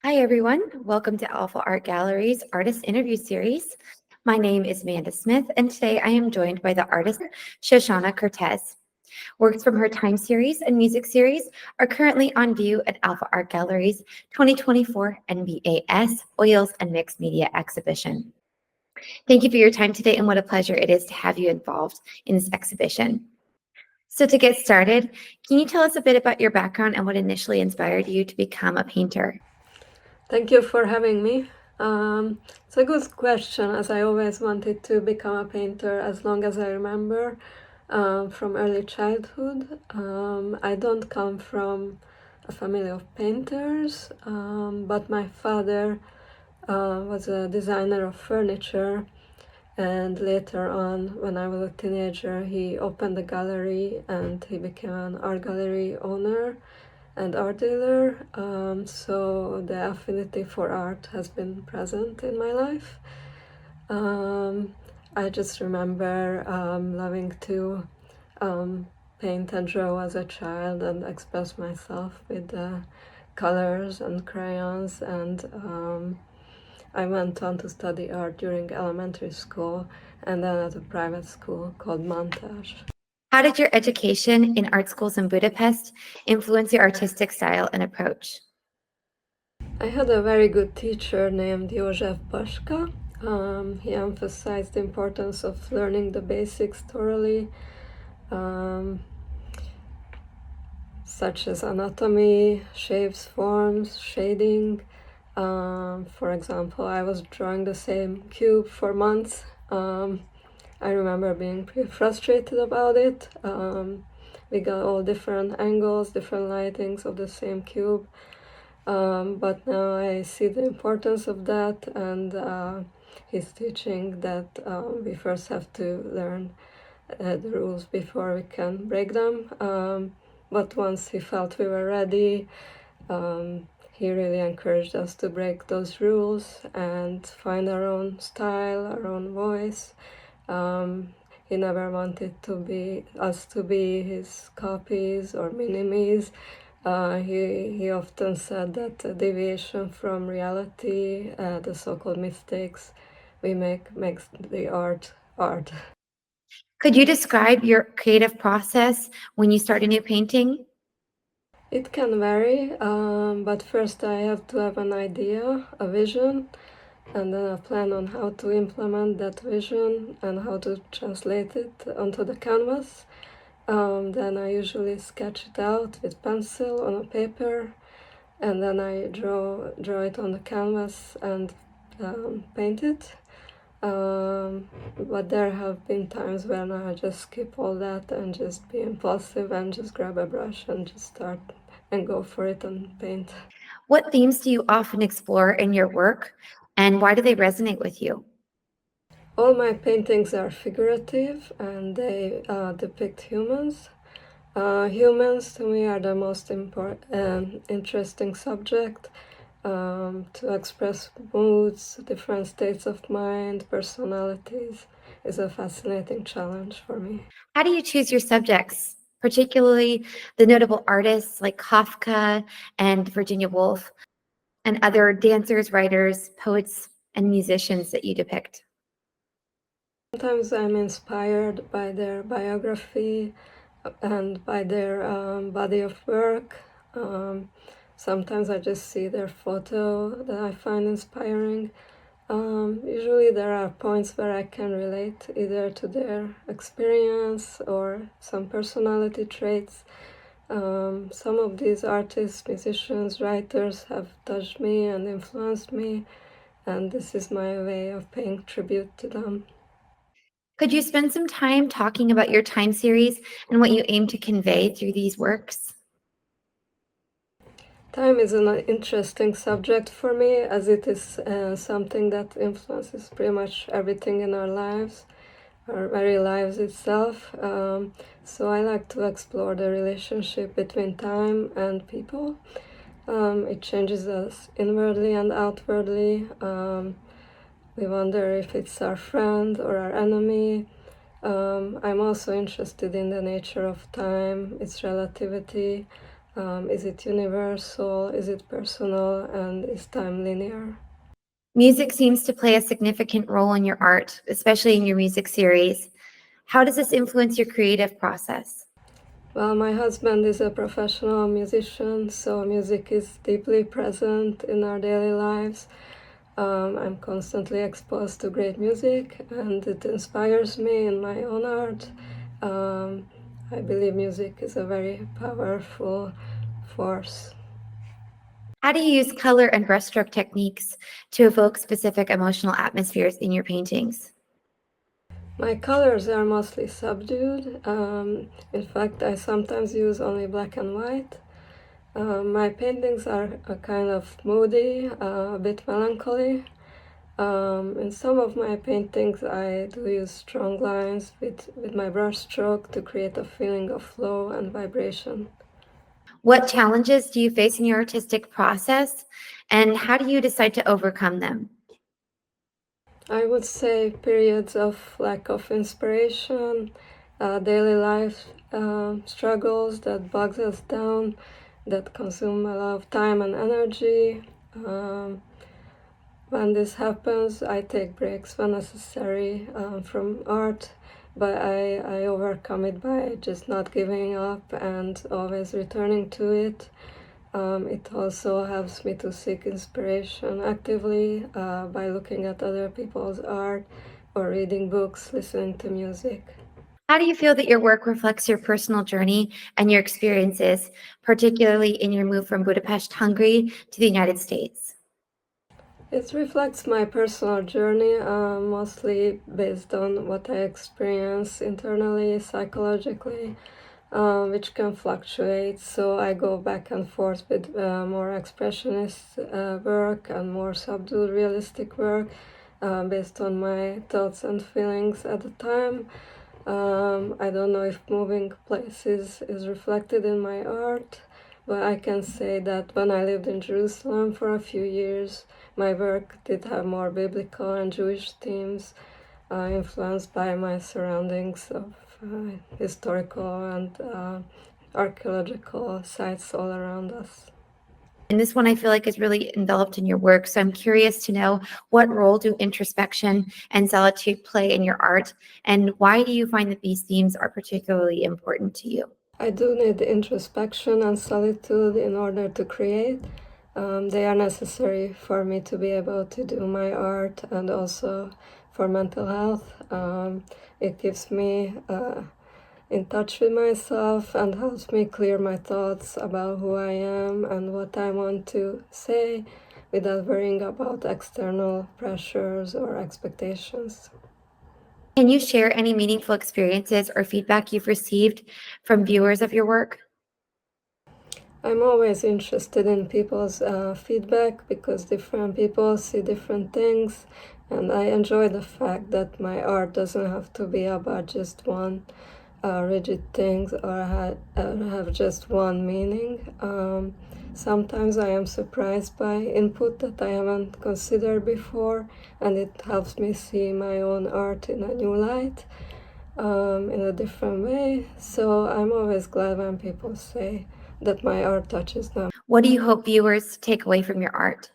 Hi, everyone. Welcome to Alpha Art Gallery's Artist Interview Series. My name is Amanda Smith, and today I am joined by the artist Shosana Kertesz. Works from her time series and music series are currently on view at Alpha Art Gallery's 2024 NBAS Oils and Mixed Media exhibition. Thank you for your time today, and what a pleasure it is to have you involved in this exhibition. So to get started, can you tell us a bit about your background and what initially inspired you to become a painter? Thank you for having me. It's a good question, as I always wanted to become a painter as long as I remember from early childhood. I don't come from a family of painters, but my father was a designer of furniture, and later on, when I was a teenager, he opened a gallery and he became an art gallery owner and art dealer. So the affinity for art has been present in my life. I just remember loving to paint and draw as a child and express myself with colors and crayons, and I went on to study art during elementary school and then at a private school called Montage. How did your education in art schools in Budapest influence your artistic style and approach? I had a very good teacher named József Paska. He emphasized the importance of learning the basics thoroughly, such as anatomy, shapes, forms, shading. For example, I was drawing the same cube for months. I remember being pretty frustrated about it. We got all different angles, different lightings of the same cube. But now I see the importance of that, and he's teaching that we first have to learn the rules before we can break them. But once he felt we were ready, he really encouraged us to break those rules and find our own style, our own voice. He never wanted us to be his copies or mini-me's. He often said that deviation from reality, the so-called mistakes we make, makes the art art. Could you describe your creative process when you start a new painting? It can vary, but first I have to have an idea, a vision, and then a plan on how to implement that vision and how to translate it onto the canvas. Then I usually sketch it out with pencil on a paper, and then I draw it on the canvas and paint it. But there have been times when I just skip all that and just be impulsive and just grab a brush and just start and go for it and paint. What themes do you often explore in your work, and why do they resonate with you? All my paintings are figurative and they depict humans. Humans to me are the most interesting subject to express moods, different states of mind, personalities is a fascinating challenge for me. How do you choose your subjects, particularly the notable artists like Kafka and Virginia Woolf, and other dancers, writers, poets, and musicians that you depict? Sometimes I'm inspired by their biography and by their body of work. Sometimes I just see their photo that I find inspiring. Usually there are points where I can relate either to their experience or some personality traits. Some of these artists, musicians, writers have touched me and influenced me, and this is my way of paying tribute to them. Could you spend some time talking about your time series and what you aim to convey through these works? Time is an interesting subject for me as it is something that influences pretty much everything in our lives, our very lives itself. So I like to explore the relationship between time and people. It changes us inwardly and outwardly. We wonder if it's our friend or our enemy. I'm also interested in the nature of time, its relativity, Is it universal? Is it personal? And is time linear? Music seems to play a significant role in your art, especially in your music series. How does this influence your creative process? Well, my husband is a professional musician, so music is deeply present in our daily lives. I'm constantly exposed to great music, and it inspires me in my own art. Um, I believe music is a very powerful force. How do you use color and brushstroke techniques to evoke specific emotional atmospheres in your paintings? My colors are mostly subdued. In fact, I sometimes use only black and white. My paintings are a kind of moody, a bit melancholy. In some of my paintings, I do use strong lines with my brush stroke to create a feeling of flow and vibration. What challenges do you face in your artistic process, and how do you decide to overcome them? I would say periods of lack of inspiration, daily life struggles that bogs us down, that consume a lot of time and energy. Um, when this happens, I take breaks when necessary from art, but I overcome it by just not giving up and always returning to it. It also helps me to seek inspiration actively by looking at other people's art or reading books, listening to music. How do you feel that your work reflects your personal journey and your experiences, particularly in your move from Budapest, Hungary to the United States? It reflects my personal journey, mostly based on what I experience internally, psychologically, which can fluctuate. So I go back and forth with more expressionist work and more subdued realistic work based on my thoughts and feelings at the time. I don't know if moving places is reflected in my art, but I can say that when I lived in Jerusalem for a few years, my work did have more biblical and Jewish themes, influenced by my surroundings of historical and archaeological sites all around us. And this one I feel like is really enveloped in your work. So I'm curious to know, what role do introspection and solitude play in your art? And why do you find that these themes are particularly important to you? I do need introspection and solitude in order to create. They are necessary for me to be able to do my art and also for mental health. It gives me in touch with myself and helps me clear my thoughts about who I am and what I want to say without worrying about external pressures or expectations. Can you share any meaningful experiences or feedback you've received from viewers of your work? I'm always interested in people's feedback because different people see different things, and I enjoy the fact that my art doesn't have to be about just one rigid thing or have just one meaning. Sometimes I am surprised by input that I haven't considered before, and it helps me see my own art in a new light, in a different way. So I'm always glad when people say that my art touches them. What do you hope viewers take away from your art?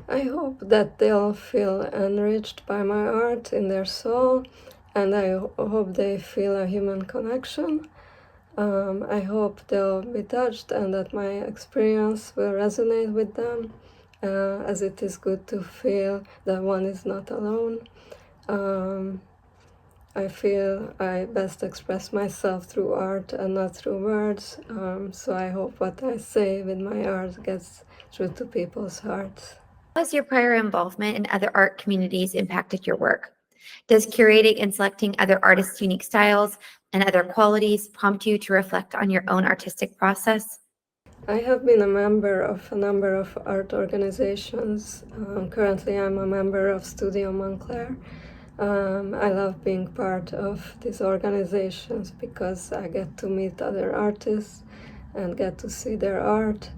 I hope that they'll feel enriched by my art in their soul, and I hope they feel a human connection. I hope they'll be touched and that my experience will resonate with them, as it is good to feel that one is not alone. Um, I feel I best express myself through art and not through words, so I hope what I say with my art gets through to people's hearts. How has your prior involvement in other art communities impacted your work? Does curating and selecting other artists' unique styles and other qualities prompt you to reflect on your own artistic process? I have been a member of a number of art organizations. Currently, I'm a member of Studio Montclair. I love being part of these organizations because I get to meet other artists and get to see their art,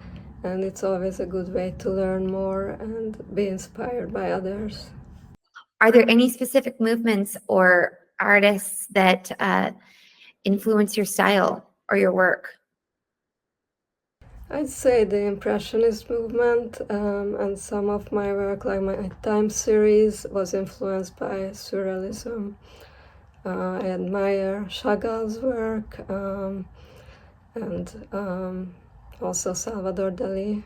and it's always a good way to learn more and be inspired by others. Are there any specific movements or artists that influence your style or your work? I'd say the Impressionist movement, and some of my work, like my time series, was influenced by surrealism. I admire Chagall's work and also Salvador Dali.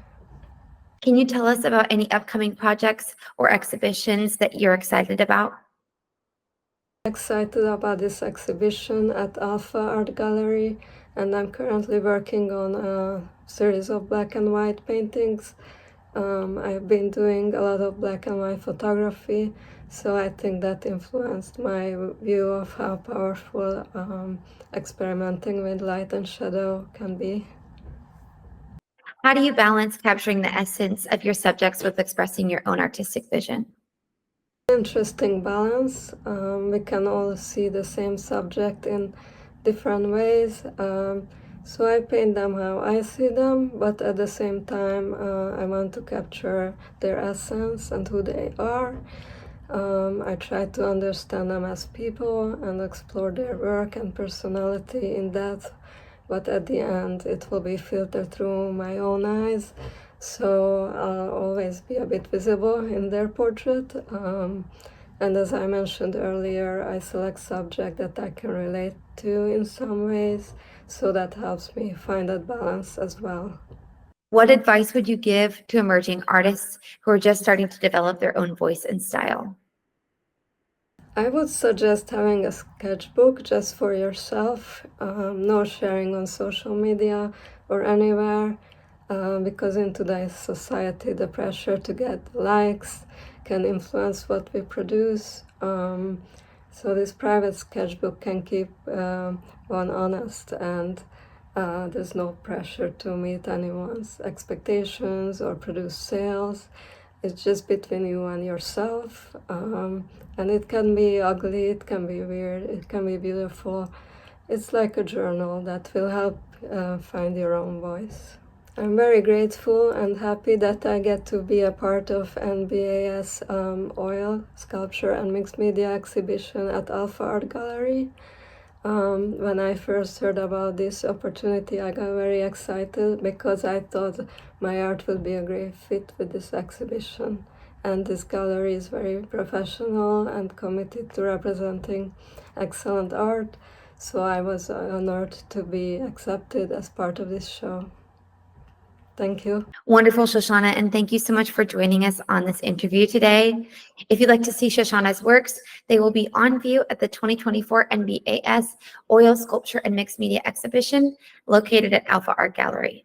Can you tell us about any upcoming projects or exhibitions that you're excited about? Excited about this exhibition at Alfa Art Gallery, and I'm currently working on a series of black and white paintings. I've been doing a lot of black and white photography, so I think that influenced my view of how powerful experimenting with light and shadow can be. How do you balance capturing the essence of your subjects with expressing your own artistic vision? Interesting balance. We can all see the same subject in different ways. So I paint them how I see them, but at the same time, I want to capture their essence and who they are. I try to understand them as people and explore their work and personality in depth, but at the end, it will be filtered through my own eyes. So I'll always be a bit visible in their portrait. And as I mentioned earlier, I select subject that I can relate to in some ways, so that helps me find that balance as well. What advice would you give to emerging artists who are just starting to develop their own voice and style? I would suggest having a sketchbook just for yourself, no sharing on social media or anywhere, because in today's society, the pressure to get likes can influence what we produce. So this private sketchbook can keep one honest, and there's no pressure to meet anyone's expectations or produce sales. It's just between you and yourself, and it can be ugly, it can be weird, it can be beautiful. It's like a journal that will help find your own voice. I'm very grateful and happy that I get to be a part of NBAS Oil Sculpture and Mixed Media exhibition at Alfa Art Gallery. When I first heard about this opportunity, I got very excited because I thought my art would be a great fit with this exhibition. And this gallery is very professional and committed to representing excellent art. So I was honored to be accepted as part of this show. Thank you. Wonderful, Shoshana, and thank you so much for joining us on this interview today. If you'd like to see Shoshana's works, they will be on view at the 2024 NBAS Oil Sculpture and Mixed Media Exhibition located at Alfa Art Gallery.